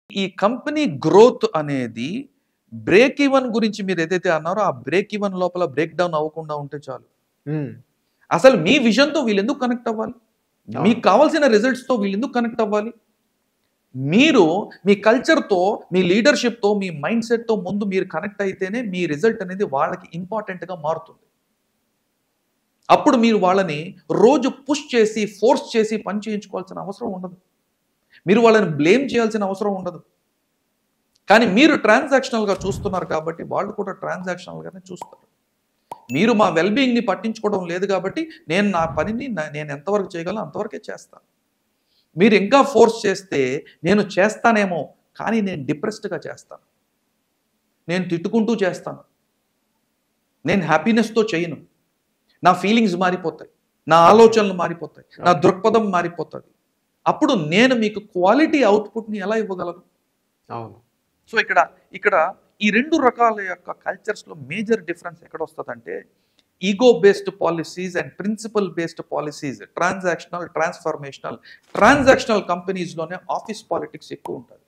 ఈ company growth అనేది break even గురించి మీరు ఏదైతే అన్నారో ఆ బ్రేక్ ఈవెన్ లోపల బ్రేక్ డౌన్ అవ్వకుండా ఉంటే చాలు. అసలు మీ విజన్తో వీళ్ళు ఎందుకు కనెక్ట్ అవ్వాలి? మీకు కావాల్సిన రిజల్ట్స్తో వీళ్ళు ఎందుకు కనెక్ట్ అవ్వాలి? మీరు మీ కల్చర్తో, మీ లీడర్షిప్తో, మీ మైండ్ సెట్తో ముందు మీరు కనెక్ట్ అయితేనే మీ రిజల్ట్ అనేది వాళ్ళకి ఇంపార్టెంట్గా మారుతుంది. అప్పుడు మీరు వాళ్ళని రోజు పుష్ చేసి, ఫోర్స్ చేసి పని చేయించుకోవాల్సిన అవసరం ఉండదు. మీరు వాళ్ళని బ్లేమ్ చేయాల్సిన అవసరం ఉండదు. కానీ మీరు ట్రాన్సాక్షనల్గా చూస్తున్నారు కాబట్టి వాళ్ళు కూడా ట్రాన్సాక్షనల్గానే చూస్తారు. మీరు మా వెల్బీయింగ్ని పట్టించుకోవడం లేదు కాబట్టి నేను నా పనిని నేను ఎంతవరకు చేయగలను అంతవరకే చేస్తాను. మీరు ఇంకా ఫోర్స్ చేస్తే నేను చేస్తానేమో, కానీ నేను డిప్రెస్డ్గా చేస్తాను, నేను తిట్టుకుంటూ చేస్తాను, నేను హ్యాపీనెస్తో చేయను. నా ఫీలింగ్స్ మారిపోతాయి, నా ఆలోచనలు మారిపోతాయి, నా దృక్పథం మారిపోతుంది. అప్పుడు నేను మీకు క్వాలిటీ అవుట్పుట్ని ఎలా ఇవ్వగలను? అవును. సో ఇక్కడ ఈ రెండు రకాల యొక్క కల్చర్స్లో మేజర్ డిఫరెన్స్ ఎక్కడ వస్తుందంటే ego based policies and principle based policies, transactional, transactional కంపెనీస్లోనే ఆఫీస్ పాలిటిక్స్ ఎక్కువ ఉంటుంది.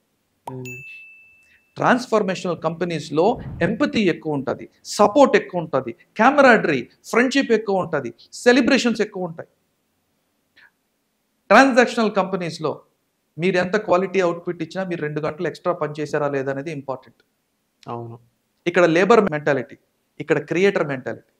ట్రాన్స్ఫర్మేషనల్ కంపెనీస్లో ఎంపతి ఎక్కువ ఉంటుంది, సపోర్ట్ ఎక్కువ ఉంటుంది, కెమెరాడరీ, ఫ్రెండ్షిప్ ఎక్కువ ఉంటుంది, సెలబ్రేషన్స్ ఎక్కువ ఉంటాయి. ట్రాన్సాక్షనల్ కంపెనీస్లో మీరు ఎంత క్వాలిటీ అవుట్పుట్ ఇచ్చినా మీరు 2 గంటలు ఎక్స్ట్రా పని చేశారా లేదా అనేది ఇంపార్టెంట్. అవును. ఇక్కడ లేబర్ మెంటాలిటీ, ఇక్కడ క్రియేటర్ మెంటాలిటీ.